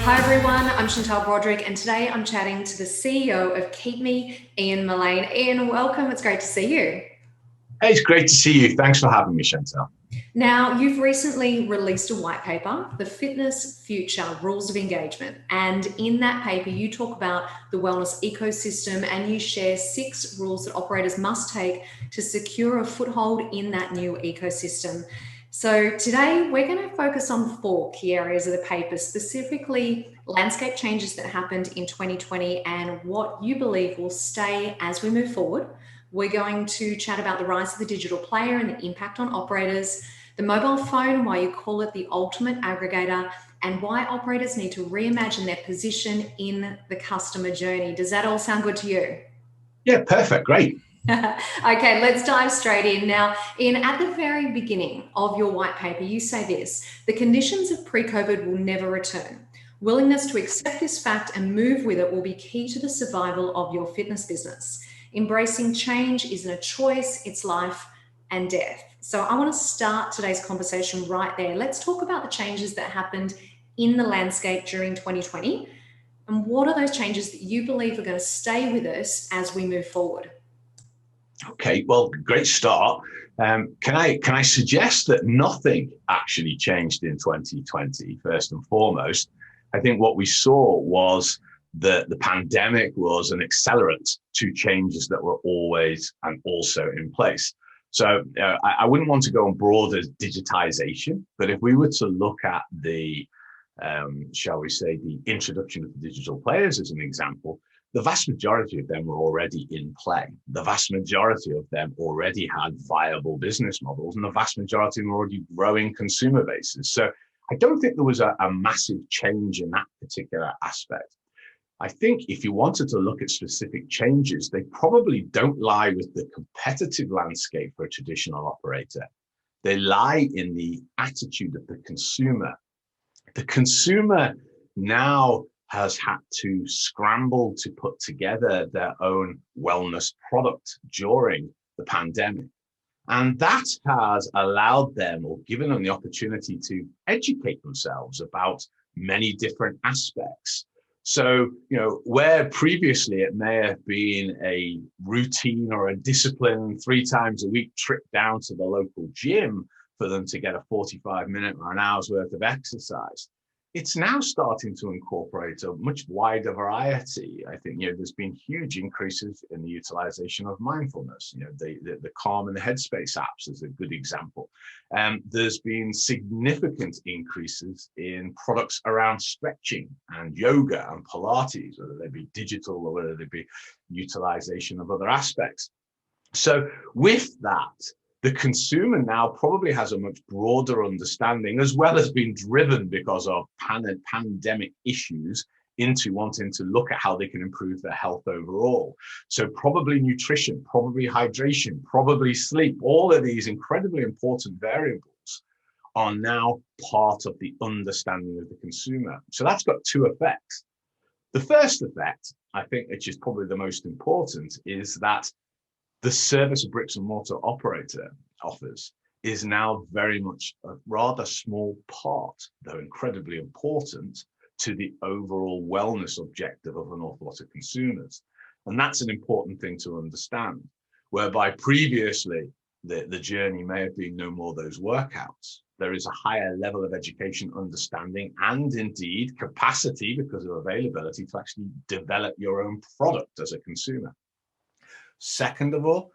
Hi everyone, I'm Chantal Broderick and today I'm chatting to the CEO of KeepMe, Mullane. Ian, welcome. It's great to see you. Hey, it's great to see you. Thanks for having me, Chantal. Now, you've recently released a white paper, The Fitness Future Rules of Engagement. And in that paper, you talk about the wellness ecosystem and you share 6 rules that operators must take to secure a foothold in that new ecosystem. So today we're going to focus on 4 key areas of the paper, specifically landscape changes that happened in 2020 and what you believe will stay as we move forward. We're going to chat about the rise of the digital player and the impact on operators, the mobile phone, why you call it the ultimate aggregator, and why operators need to reimagine their position in the customer journey. Does that all sound good to you? Yeah, perfect. Great. Okay, let's dive straight in. Now, Ian, at the very beginning of your white paper, you say this: the conditions of pre-COVID will never return. Willingness to accept this fact and move with it will be key to the survival of your fitness business. Embracing change isn't a choice, it's life and death. So I want to start today's conversation right there. Let's talk about the changes that happened in the landscape during 2020. And what are those changes that you believe are going to stay with us as we move forward? Okay, well, great start. Can I suggest that nothing actually changed in 2020, first and foremost? I think what we saw was that the pandemic was an accelerant to changes that were always and also in place. So I wouldn't want to go on broad as digitization, but if we were to look at shall we say, the introduction of the digital players as an example, the vast majority of them were already in play. The vast majority of them already had viable business models, and the vast majority of them were already growing consumer bases. So I don't think there was a massive change in that particular aspect. I think if you wanted to look at specific changes, they probably don't lie with the competitive landscape for a traditional operator. They lie in the attitude of the consumer. The consumer now has had to scramble to put together their own wellness product during the pandemic. And that has allowed them or given them the opportunity to educate themselves about many different aspects. So, where previously it may have been a routine or a discipline 3 times a week trip down to the local gym for them to get a 45-minute or an hour's worth of exercise, it's now starting to incorporate a much wider variety. I think there's been huge increases in the utilization of mindfulness. The Calm and the Headspace apps is a good example. There's been significant increases in products around stretching and yoga and Pilates, whether they be digital or whether they be utilization of other aspects. So with that, the consumer now probably has a much broader understanding, as well as being driven because of pandemic issues into wanting to look at how they can improve their health overall. So probably nutrition, probably hydration, probably sleep, all of these incredibly important variables are now part of the understanding of the consumer. So that's got 2 effects. The first effect, I think, which is probably the most important, is that the service a bricks and mortar operator offers is now very much a rather small part, though incredibly important, to the overall wellness objective of an awful lot of consumers. And that's an important thing to understand, whereby previously the journey may have been no more those workouts. There is a higher level of education, understanding, and indeed capacity because of availability to actually develop your own product as a consumer. Second of all,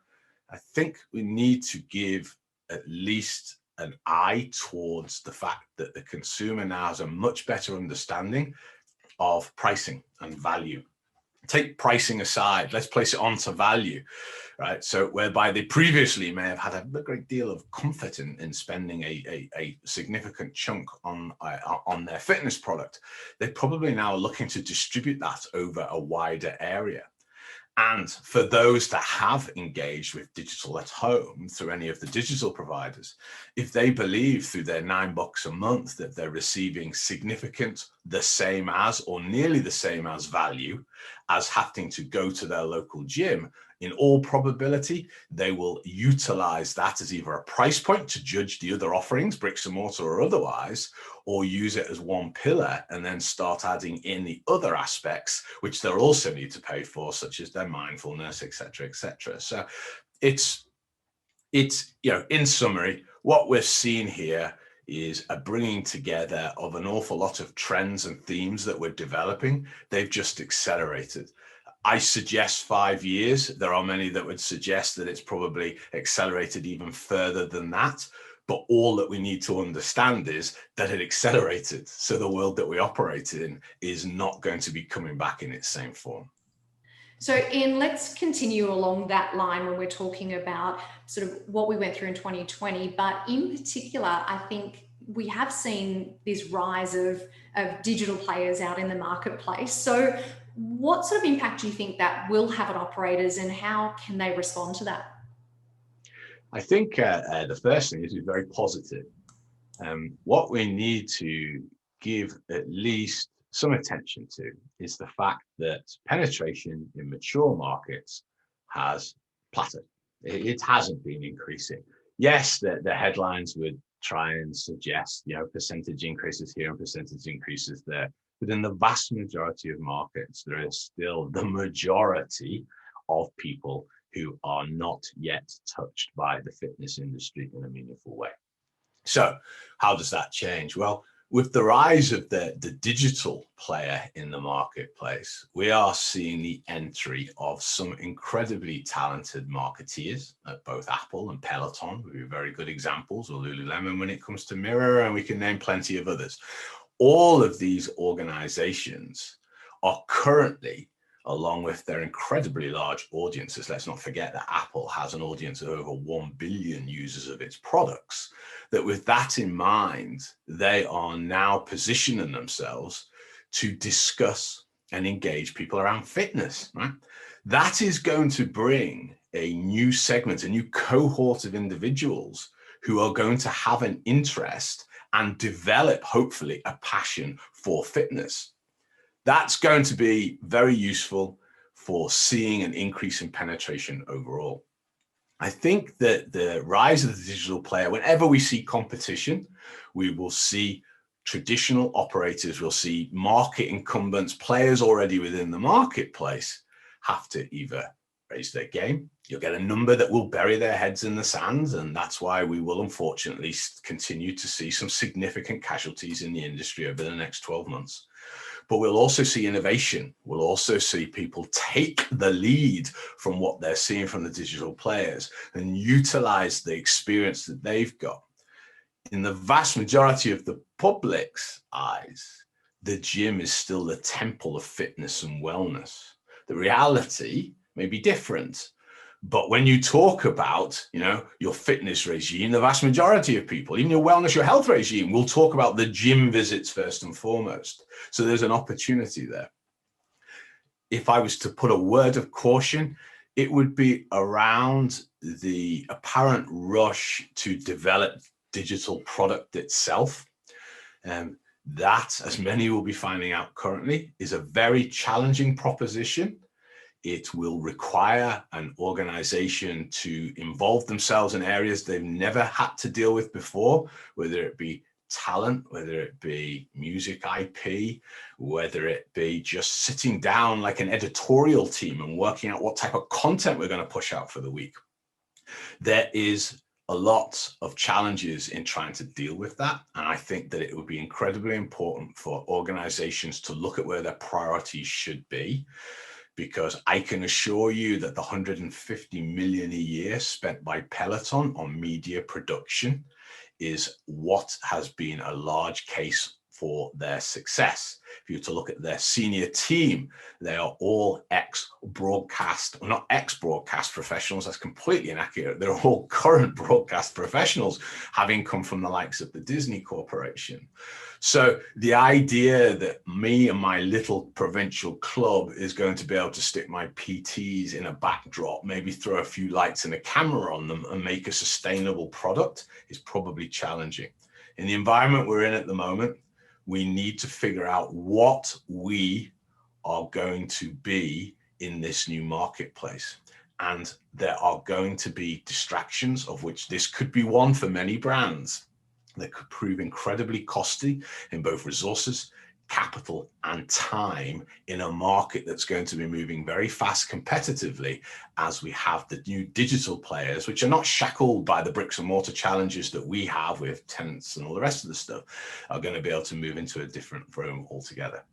I think we need to give at least an eye towards the fact that the consumer now has a much better understanding of pricing and value. Take pricing aside, let's place it onto value, right? So whereby they previously may have had a great deal of comfort in spending a significant chunk on their fitness product, they're probably now looking to distribute that over a wider area. And for those that have engaged with digital at home through any of the digital providers, if they believe through their $9 a month that they're receiving significant, the same as or nearly the same as value as having to go to their local gym, in all probability, they will utilize that as either a price point to judge the other offerings, bricks and mortar or otherwise, or use it as one pillar and then start adding in the other aspects, which they'll also need to pay for, such as their mindfulness, et cetera, et cetera. So it's, in summary, what we're seeing here is a bringing together of an awful lot of trends and themes that we're developing. They've just accelerated. I suggest 5 years. There are many that would suggest that it's probably accelerated even further than that. But all that we need to understand is that it accelerated. So the world that we operate in is not going to be coming back in its same form. So Ian, let's continue along that line when we're talking about sort of what we went through in 2020. But in particular, I think we have seen this rise of digital players out in the marketplace. So what sort of impact do you think that will have on operators, and how can they respond to that? I think the first thing is very positive. What we need to give at least some attention to is the fact that penetration in mature markets has plateaued. It hasn't been increasing. Yes, the headlines would try and suggest, percentage increases here and percentage increases there. But in the vast majority of markets, there is still the majority of people who are not yet touched by the fitness industry in a meaningful way. So how does that change? Well, with the rise of the digital player in the marketplace, we are seeing the entry of some incredibly talented marketeers at both Apple and Peloton, would be very good examples, or Lululemon when it comes to mirror, and we can name plenty of others. All of these organizations are currently, along with their incredibly large audiences. Let's not forget that Apple has an audience of over 1 billion users of its products. That with that in mind, they are now positioning themselves to discuss and engage people around fitness, right? That is going to bring a new segment, a new cohort of individuals who are going to have an interest and develop, hopefully, a passion for fitness. That's going to be very useful for seeing an increase in penetration overall. I think that the rise of the digital player, whenever we see competition, we will see traditional operators, we'll see market incumbents, players already within the marketplace have to either raise their game. You'll get a number that will bury their heads in the sand, and that's why we will unfortunately continue to see some significant casualties in the industry over the next 12 months. But we'll also see innovation. We'll also see people take the lead from what they're seeing from the digital players and utilize the experience that they've got. In the vast majority of the public's eyes, the gym is still the temple of fitness and wellness. The reality may be different. But when you talk about, your fitness regime, the vast majority of people, even your wellness, your health regime, will talk about the gym visits first and foremost. So there's an opportunity there. If I was to put a word of caution, it would be around the apparent rush to develop digital product itself. That, as many will be finding out currently, is a very challenging proposition. It will require an organization to involve themselves in areas they've never had to deal with before, whether it be talent, whether it be music IP, whether it be just sitting down like an editorial team and working out what type of content we're going to push out for the week. There is a lot of challenges in trying to deal with that. And I think that it would be incredibly important for organizations to look at where their priorities should be. Because I can assure you that the 150 million a year spent by Peloton on media production is what has been a large case for their success. If you were to look at their senior team, they are all ex-broadcast, well, not ex-broadcast professionals, that's completely inaccurate. They're all current broadcast professionals, having come from the likes of the Disney Corporation. So the idea that me and my little provincial club is going to be able to stick my PTs in a backdrop, maybe throw a few lights and a camera on them and make a sustainable product is probably challenging. In the environment we're in at the moment, we need to figure out what we are going to be in this new marketplace. And there are going to be distractions, of which this could be one for many brands, that could prove incredibly costly in both resources, capital, and time in a market that's going to be moving very fast competitively, as we have the new digital players, which are not shackled by the bricks and mortar challenges that we have with tenants and all the rest of the stuff, are going to be able to move into a different room altogether.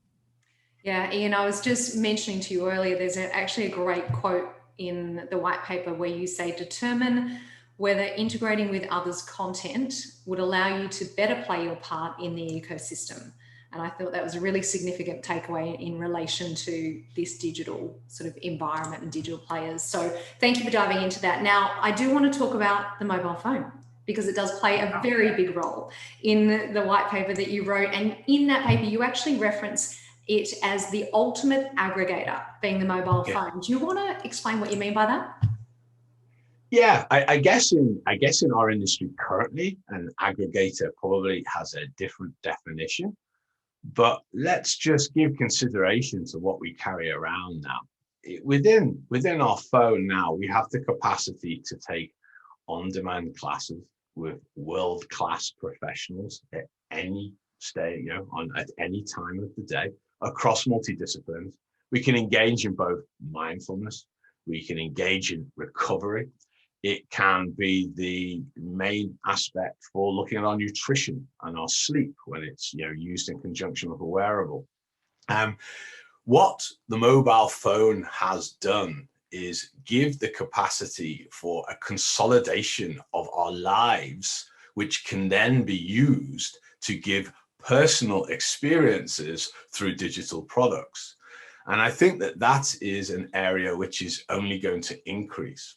Yeah, Ian, I was just mentioning to you earlier, there's actually a great quote in the white paper where you say, determine whether integrating with others' content would allow you to better play your part in the ecosystem. And I thought that was a really significant takeaway in relation to this digital sort of environment and digital players. So thank you for diving into that. Now, I do want to talk about the mobile phone, because it does play a very big role in the white paper that you wrote. And in that paper, you actually reference it as the ultimate aggregator, being the mobile phone. Do you want to explain what you mean by that? Yeah, I guess in our industry currently, an aggregator probably has a different definition. But let's just give consideration to what we carry around now. Within our phone now, we have the capacity to take on-demand classes with world-class professionals at any stage, at any time of the day, across multidisciplines. We can engage in both mindfulness, we can engage in recovery. It can be the main aspect for looking at our nutrition and our sleep when it's used in conjunction with a wearable. What the mobile phone has done is give the capacity for a consolidation of our lives, which can then be used to give personal experiences through digital products. And I think that is an area which is only going to increase.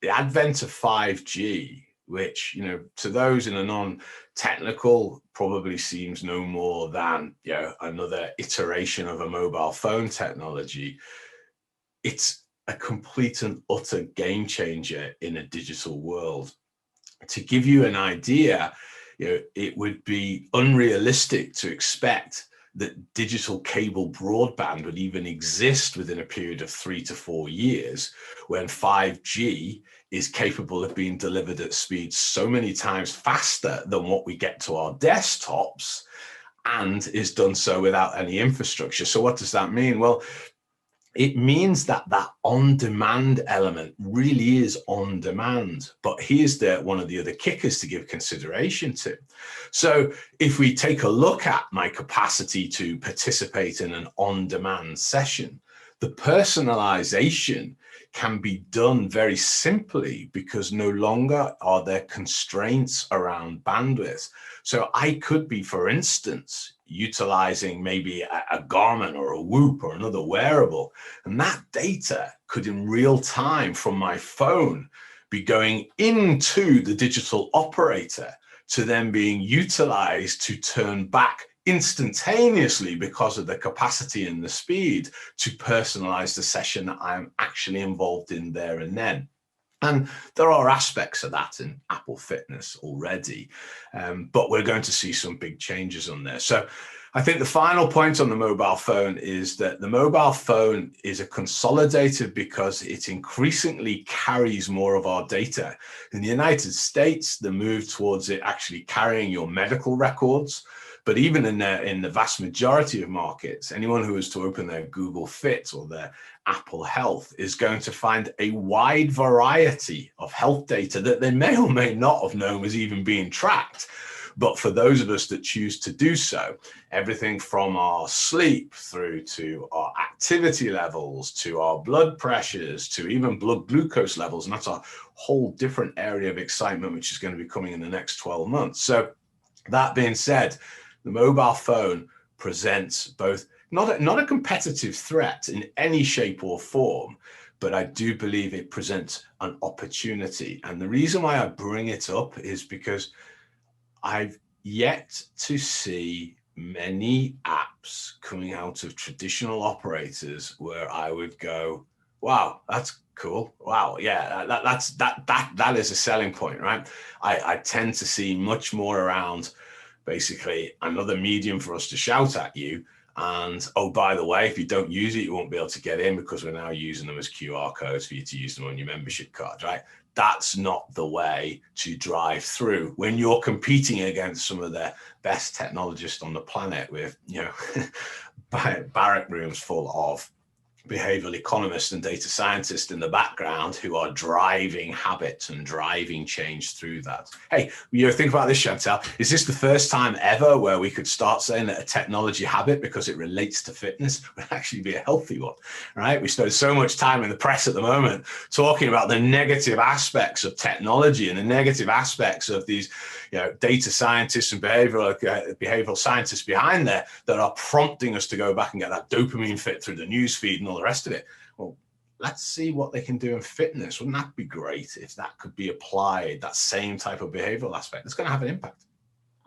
The advent of 5G, which, to those in a non-technical probably seems no more than, another iteration of a mobile phone technology. It's a complete and utter game changer in a digital world. To give you an idea, it would be unrealistic to expect that digital cable broadband would even exist within a period of 3 to 4 years, when 5G is capable of being delivered at speeds so many times faster than what we get to our desktops, and is done so without any infrastructure. So what does that mean? Well, it means that on-demand element really is on demand. But here's one of the other kickers to give consideration to. So if we take a look at my capacity to participate in an on-demand session, the personalization can be done very simply because no longer are there constraints around bandwidth. So I could be, for instance, utilizing maybe a Garmin or a Whoop or another wearable, and that data could in real time from my phone be going into the digital operator to then being utilized to turn back instantaneously because of the capacity and the speed to personalize the session that I'm actually involved in there and then. And there are aspects of that in Apple Fitness already, but we're going to see some big changes on there. So I think the final point on the mobile phone is that the mobile phone is a consolidator because it increasingly carries more of our data. In the United States, the move towards it actually carrying your medical records. But even in the vast majority of markets, anyone who is to open their Google Fit or their Apple Health is going to find a wide variety of health data that they may or may not have known was even being tracked. But for those of us that choose to do so, everything from our sleep through to our activity levels, to our blood pressures, to even blood glucose levels, and that's a whole different area of excitement, which is going to be coming in the next 12 months. So that being said, the mobile phone presents both not a competitive threat in any shape or form, but I do believe it presents an opportunity. And the reason why I bring it up is because I've yet to see many apps coming out of traditional operators where I would go, wow, that's cool. Wow, yeah, that is a selling point, right? I tend to see much more around basically another medium for us to shout at you And oh, by the way, if you don't use it, you won't be able to get in because we're now using them as QR codes for you to use them on your membership card, right? That's not the way to drive through when you're competing against some of the best technologists on the planet with, barrack rooms full of behavioral economists and data scientists in the background who are driving habits and driving change through that. Hey, think about this, Chantal. Is this the first time ever where we could start saying that a technology habit, because it relates to fitness, would actually be a healthy one, right? We spend so much time in the press at the moment talking about the negative aspects of technology and the negative aspects of these data scientists and behavioral scientists behind there that are prompting us to go back and get that dopamine fit through the news feed and all the rest of it. Well, let's see what they can do in fitness. Wouldn't that be great if that could be applied, that same type of behavioral aspect? It's going to have an impact.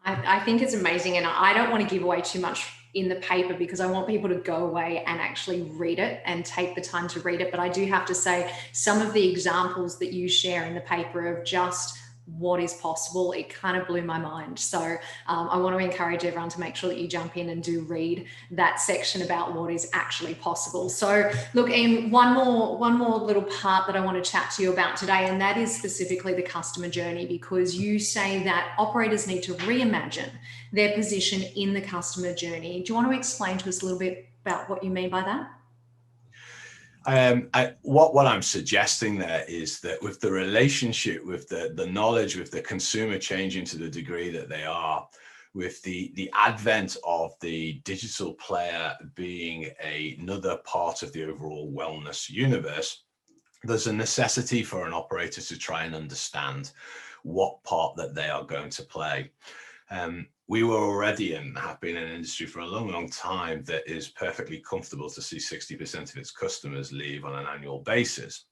I think it's amazing. And I don't want to give away too much in the paper because I want people to go away and actually read it and take the time to read it. But I do have to say some of the examples that you share in the paper of just what is possible, it kind of blew my mind. So I want to encourage everyone to make sure that you jump in and do read that section about what is actually possible. So look, Ian, one more little part that I want to chat to you about today, and that is specifically the customer journey, because you say that operators need to reimagine their position in the customer journey. Do you want to explain to us a little bit about what you mean by that? What I'm suggesting there is that with the relationship, with the knowledge, with the consumer changing to the degree that they are, with the advent of the digital player being another part of the overall wellness universe, there's a necessity for an operator to try and understand what part that they are going to play. We were already and have been in an industry for a long, long time that is perfectly comfortable to see 60% of its customers leave on an annual basis.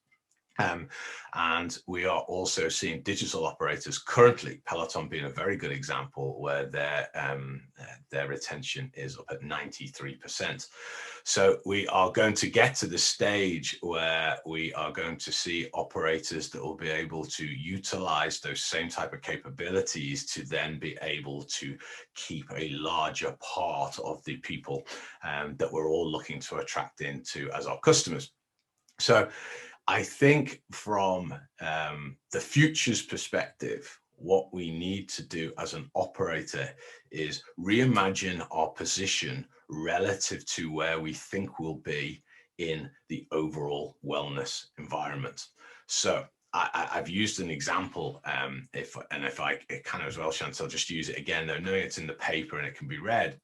And we are also seeing digital operators currently, Peloton being a very good example, where their retention is up at 93%. So we are going to get to the stage where we are going to see operators that will be able to utilize those same type of capabilities to then be able to keep a larger part of the people that we're all looking to attract into as our customers. So I think from the future's perspective, what we need to do as an operator is reimagine our position relative to where we think we'll be in the overall wellness environment. So I've used an example, if I can as well, Chantal, I'll just use it again, though, knowing it's in the paper and it can be read,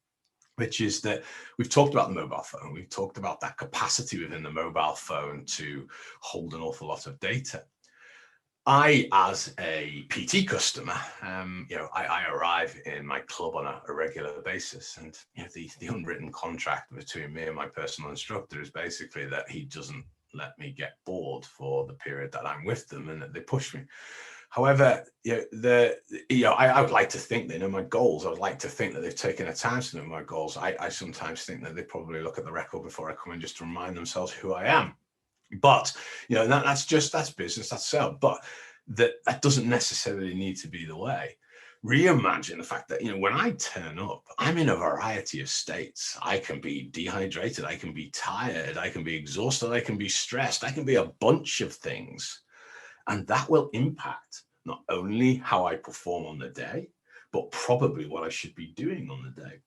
which is that we've talked about the mobile phone. We've talked about that capacity within the mobile phone to hold an awful lot of data. I, as a PT customer, I arrive in my club on a regular basis, and the unwritten contract between me and my personal instructor is basically that he doesn't let me get bored for the period that I'm with them, and that they push me. However, I would like to think they know my goals. I would like to think that they've taken the time to know my goals. I sometimes think that they probably look at the record before I come in just to remind themselves who I am. But that's business, that's sales. But that doesn't necessarily need to be the way. Reimagine the fact that when I turn up, I'm in a variety of states. I can be dehydrated, I can be tired, I can be exhausted, I can be stressed, I can be a bunch of things. And that will impact not only how I perform on the day, but probably what I should be doing on the day.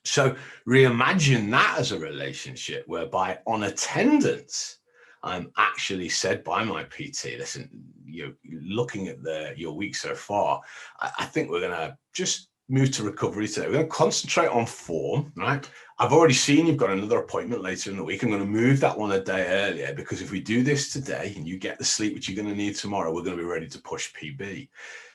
So reimagine that as a relationship whereby on attendance, I'm actually said by my PT, listen, looking at your week so far, I think we're going to just move to recovery today. We're going to concentrate on form, right? I've already seen you've got another appointment later in the week. I'm going to move that one a day earlier, because if we do this today and you get the sleep which you're going to need tomorrow, we're going to be ready to push PB.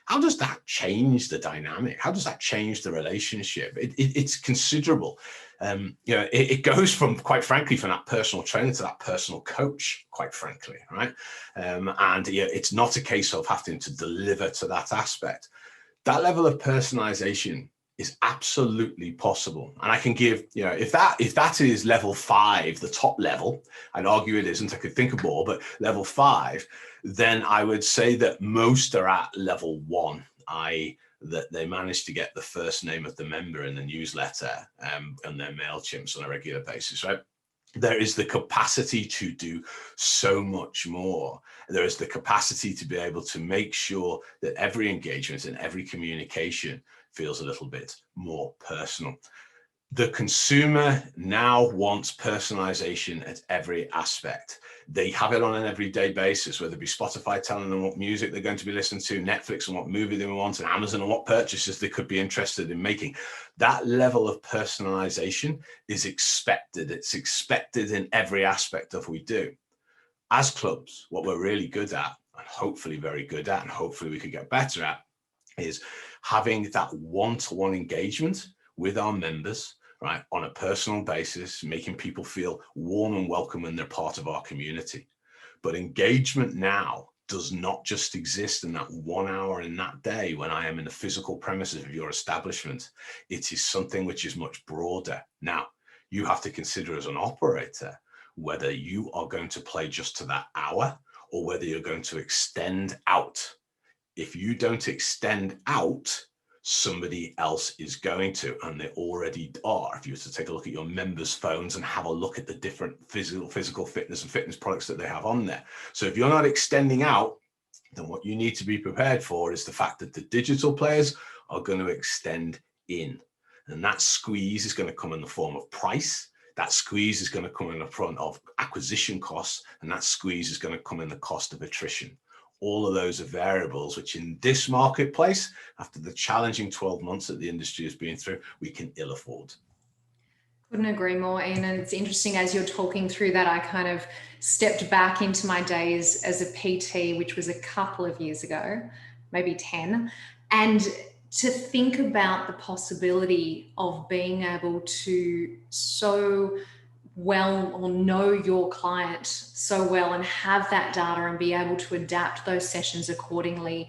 How does that change the dynamic? How does that change the relationship? It's considerable. It goes from, quite frankly, from that personal trainer to that personal coach, quite frankly, right? And it's not a case of having to deliver to that aspect. That level of personalization is absolutely possible. And I can give, if that is level 5, the top level, I'd argue it isn't, I could think of more, but level 5, then I would say that most are at level 1, that they manage to get the first name of the member in the newsletter and their MailChimps on a regular basis, right? There is the capacity to do so much more. There is the capacity to be able to make sure that every engagement and every communication feels a little bit more personal. The consumer now wants personalization at every aspect. They have it on an everyday basis, whether it be Spotify telling them what music they're going to be listening to, Netflix and what movie they want, and Amazon and what purchases they could be interested in making. That level of personalization is expected. It's expected in every aspect of what we do. As clubs, what we're really good at, and hopefully very good at, and hopefully we could get better at, is having that one-to-one engagement with our members, right, on a personal basis, making people feel warm and welcome when they're part of our community. But engagement now does not just exist in that 1 hour in that day when I am in the physical premises of your establishment. It is something which is much broader. Now, you have to consider as an operator whether you are going to play just to that hour or whether you're going to extend out. If you don't extend out, somebody else is going to, and they already are. If you were to take a look at your members' phones and have a look at the different physical fitness and fitness products that they have on there. So if you're not extending out, then what you need to be prepared for is the fact that the digital players are going to extend in. And that squeeze is going to come in the form of price. That squeeze is going to come in the front of acquisition costs, and that squeeze is going to come in the cost of attrition. All of those are variables which in this marketplace, after the challenging 12 months that the industry has been through, we can ill afford. Couldn't agree more, Ian. And it's interesting as you're talking through that, I kind of stepped back into my days as a PT, which was a couple of years ago, maybe 10. And to think about the possibility of being able to so well or know your client so well and have that data and be able to adapt those sessions accordingly,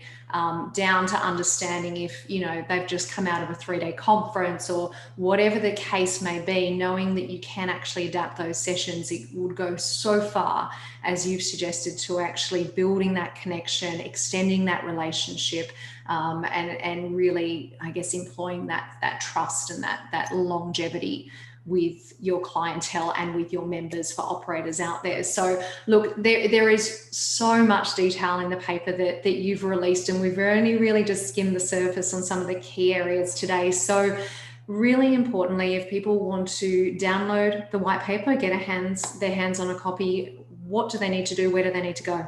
down to understanding if, you know, they've just come out of a 3-day conference or whatever the case may be, knowing that you can actually adapt those sessions, it would go so far, as you've suggested, to actually building that connection, extending that relationship, and really, I guess, employing that trust and that longevity with your clientele and with your members for operators out there. So look, there is so much detail in the paper that you've released, and we've only really just skimmed the surface on some of the key areas today. So really importantly, if people want to download the white paper, get their hands on a copy, what do they need to do? Where do they need to go?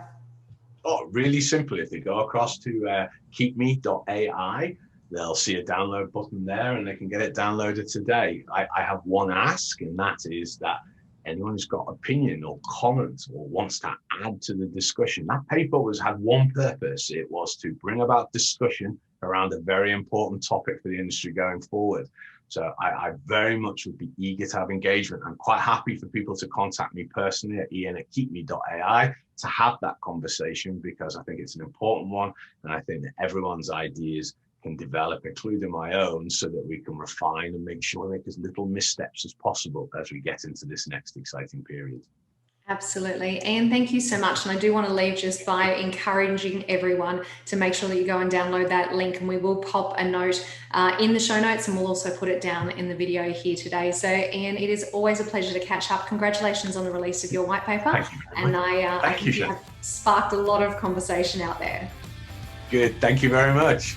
Oh, really simple. If they go across to KeepMe.ai, they'll see a download button there and they can get it downloaded today. I have one ask, and that is that anyone who's got opinion or comment or wants to add to the discussion. That paper had one purpose. It was to bring about discussion around a very important topic for the industry going forward. So I very much would be eager to have engagement. I'm quite happy for people to contact me personally at ian@keepme.ai to have that conversation, because I think it's an important one. And I think that everyone's ideas can develop, including my own, so that we can refine and make sure we make as little missteps as possible as we get into this next exciting period. Absolutely. Ian, thank you so much. And I do want to leave just by encouraging everyone to make sure that you go and download that link, and we will pop a note in the show notes, and we'll also put it down in the video here today. So Ian, it is always a pleasure to catch up. Congratulations on the release of your white paper. Thank you. And I think you have sparked a lot of conversation out there. Good. Thank you very much.